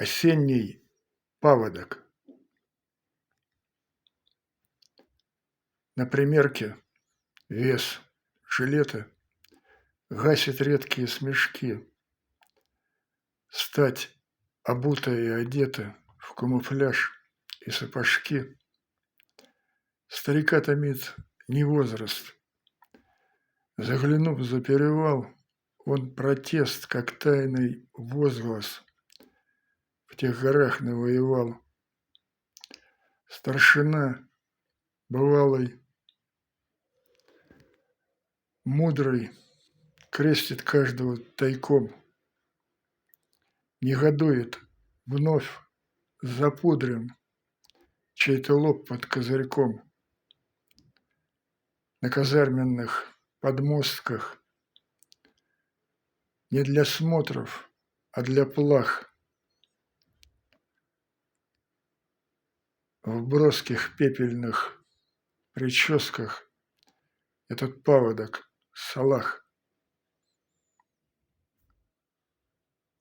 Осенний паводок. На примерке вес жилета гасит редкие смешки. Стать обутая и одета в камуфляж и сапожки. Старика томит не возраст. Заглянув за перевал, он протест, как тайный возглас, в тех горах навоевал. Старшина, бывалый, мудрый, крестит каждого тайком. Негодует, вновь запудрен чей-то лоб под козырьком. На казарменных подмостках не для смотров, а для плах. В броских пепельных прическах этот паводок Салах.